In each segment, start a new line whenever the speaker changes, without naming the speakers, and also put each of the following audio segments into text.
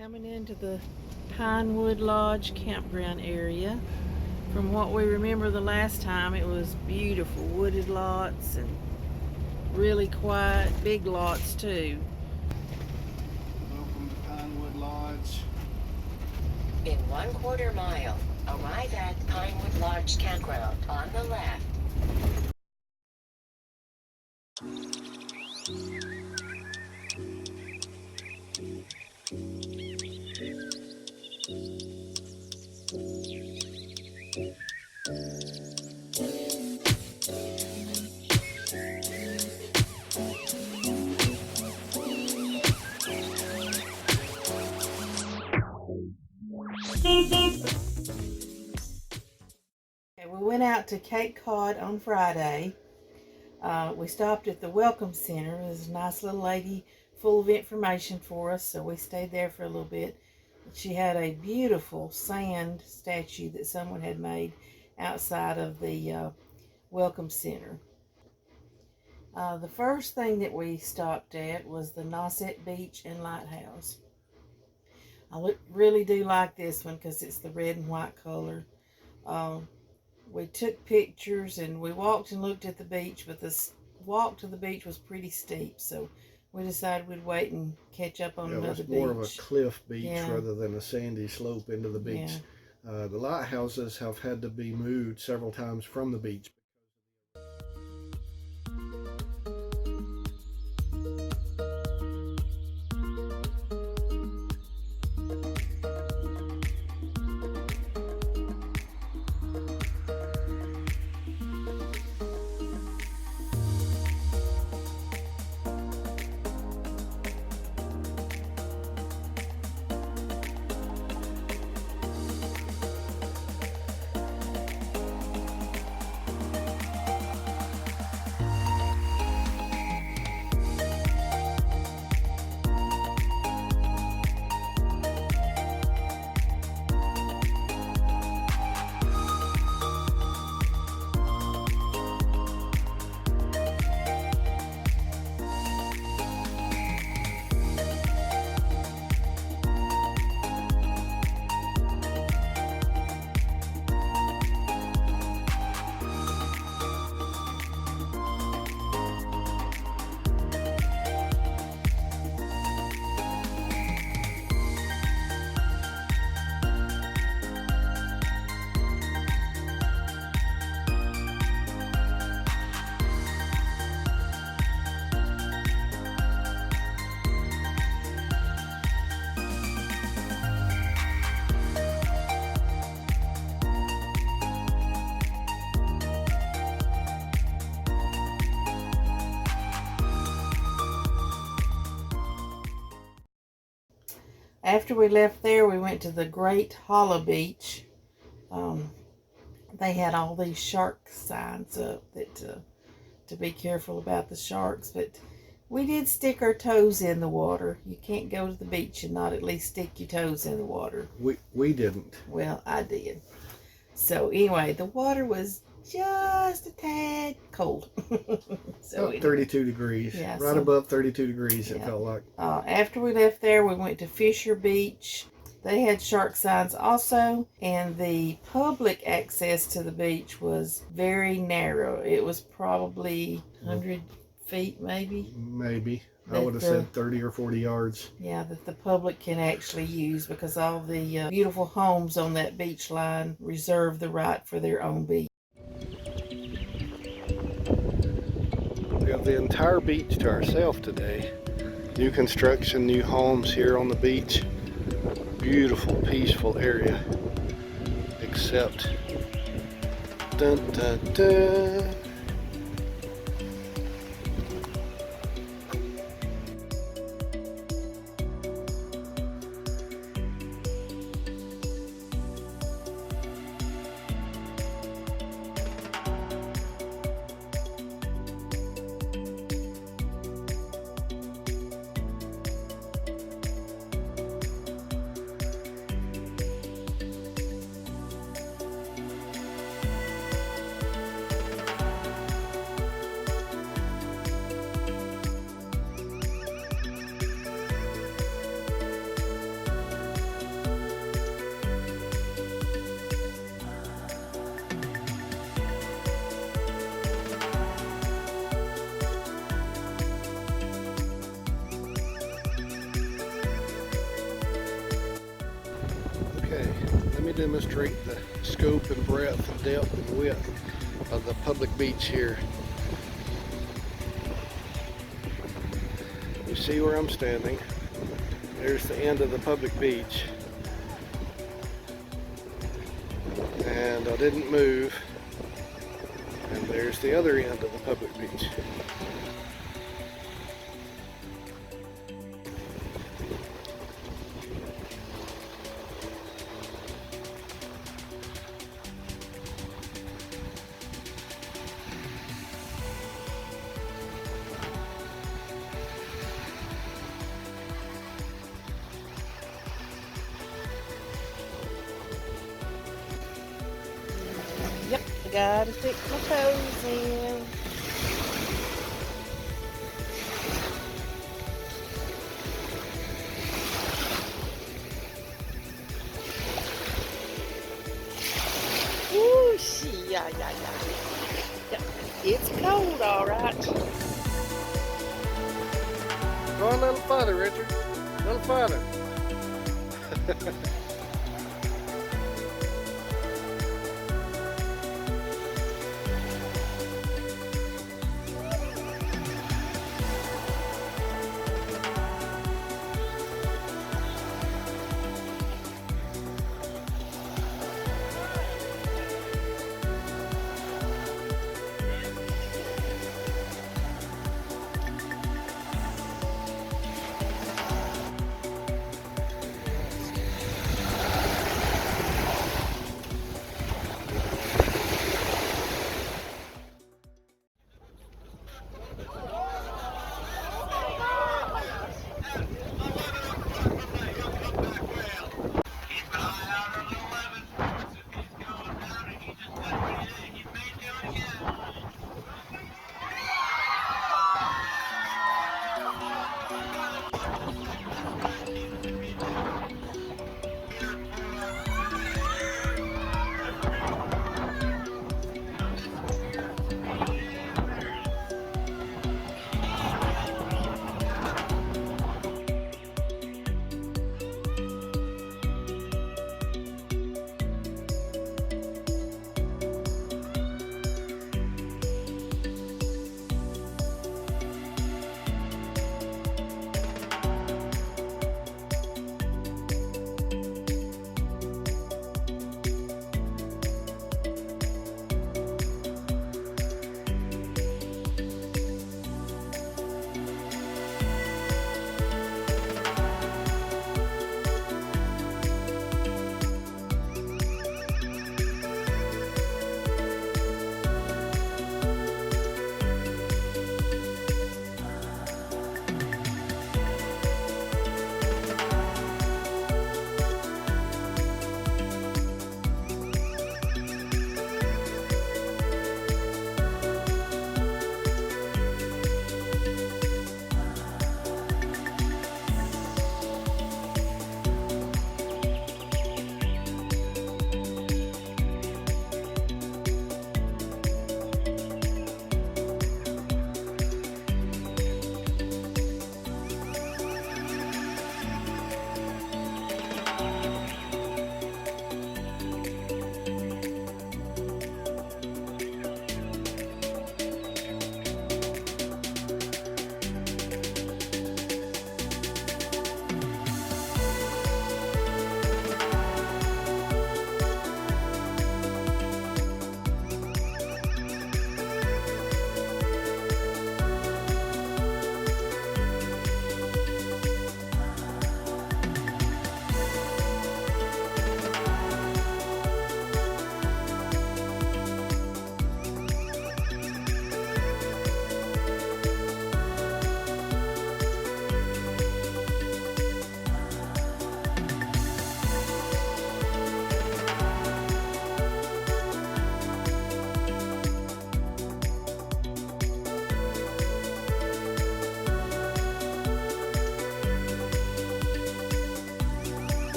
Coming into the Pinewood Lodge campground area. From what we remember the last time, it was beautiful, wooded lots and really quiet, big lots too.
Welcome to Pinewood Lodge.
In 1/4 mile, arrive at Pinewood Lodge Campground on the left.
We went out to Cape Cod on Friday. We stopped at the Welcome Center. There's a nice little lady full of information for us, so we stayed there for a little bit. She had a beautiful sand statue that someone had made outside of the Welcome Center. The first thing that we stopped at was the Nauset Beach and Lighthouse. I really do like this one because it's the red and white color. We took pictures and we walked and looked at the beach, but this walk to the beach was pretty steep, so we decided we'd wait and catch up on another beach.
It was more of a cliff beach rather than a sandy slope into the beach.
Yeah.
The lighthouses have had to be moved several times from the beach.
After we left there, we went to the Great Hollow Beach. They had all these shark signs up that to be careful about the sharks, but we did stick our toes in the water. You can't go to the beach and not at least stick your toes in the water.
We didn't.
Well, I did. So anyway, the water was just a tad cold. So
About 32 degrees.
Yeah,
right above 32 degrees, it felt like.
After we left there, we went to Fisher Beach. They had shark signs also, and the public access to the beach was very narrow. It was probably 100 feet, maybe.
Maybe. I would have said 30 or 40 yards.
Yeah, that the public can actually use because all the beautiful homes on that beach line reserve the right for their own beach.
We have the entire beach to ourselves today. New construction, new homes here on the beach. Beautiful, peaceful area. Except, dun dun dun. Okay, let me demonstrate the scope and breadth and depth and width of the public beach here. You see where I'm standing. There's the end of the public beach. And I didn't move. And there's the other end of the public beach.
Yep, I gotta stick my toes in. Ooh, yeah. Yep, it's cold, all right.
Go a little further, Richard. A little further.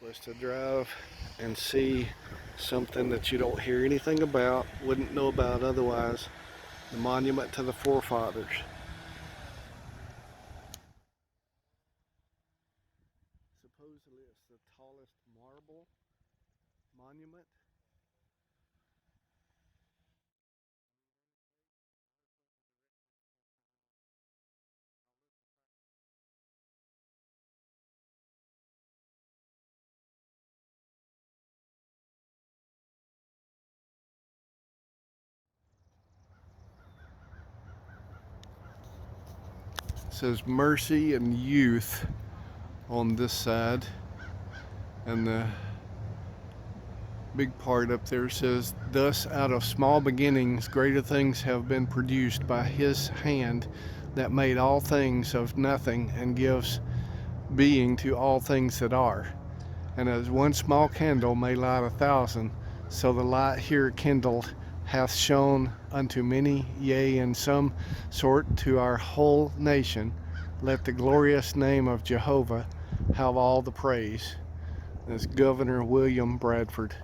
Was to drive and see something that you don't hear anything about, wouldn't know about otherwise, the monument to the Forefathers. Supposedly it's the tallest marble monument. It says mercy and youth on this side, and the big part up there says, thus out of small beginnings greater things have been produced by his hand that made all things of nothing and gives being to all things that are. And as one small candle may light 1,000, so the light here kindled hath shone unto many, yea, in some sort to our whole nation. Let the glorious name of Jehovah have all the praise. That's Governor William Bradford.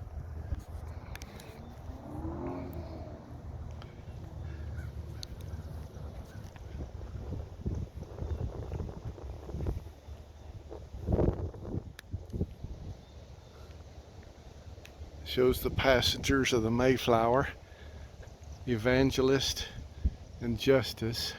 Shows the passengers of the Mayflower, Evangelist and Justice.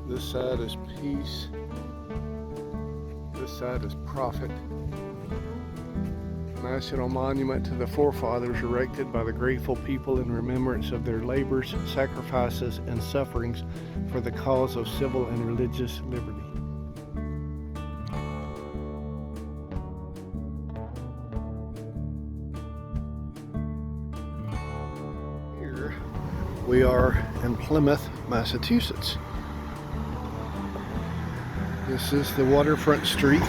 This side is peace. This side is profit. National monument to the Forefathers erected by the grateful people in remembrance of their labors, sacrifices, and sufferings for the cause of civil and religious liberty. Here we are in Plymouth, Massachusetts. This is the waterfront street.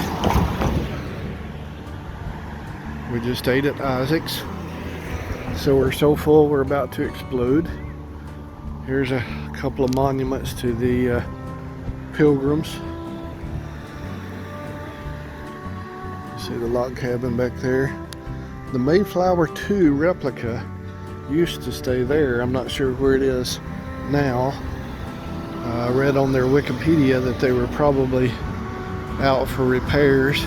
We just ate at Isaac's, so we're so full we're about to explode. Here's a couple of monuments to the pilgrims. See the log cabin back there. The Mayflower 2 replica used to stay there. I'm not sure where it is now. I read on their Wikipedia that they were probably out for repairs.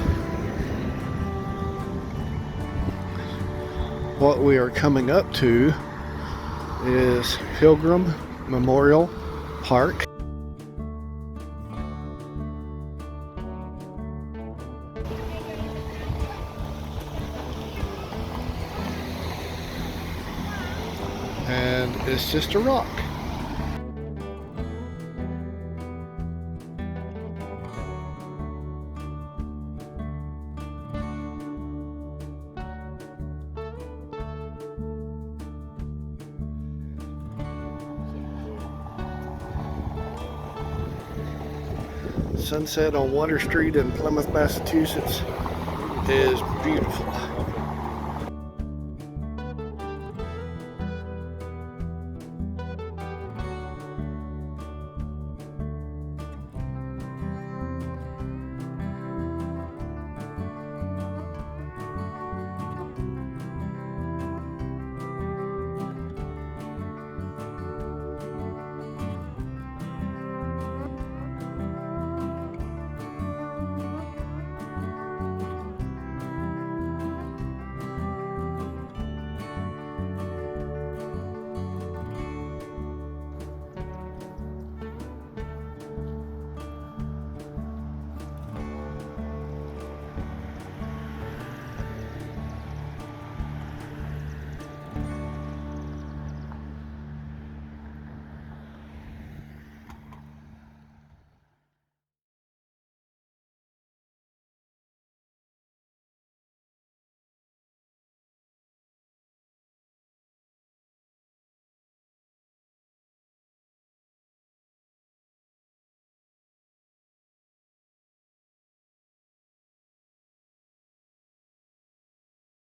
What we are coming up to is Pilgrim Memorial Park. And it's just a rock. Sunset on Water Street in Plymouth, Massachusetts is beautiful.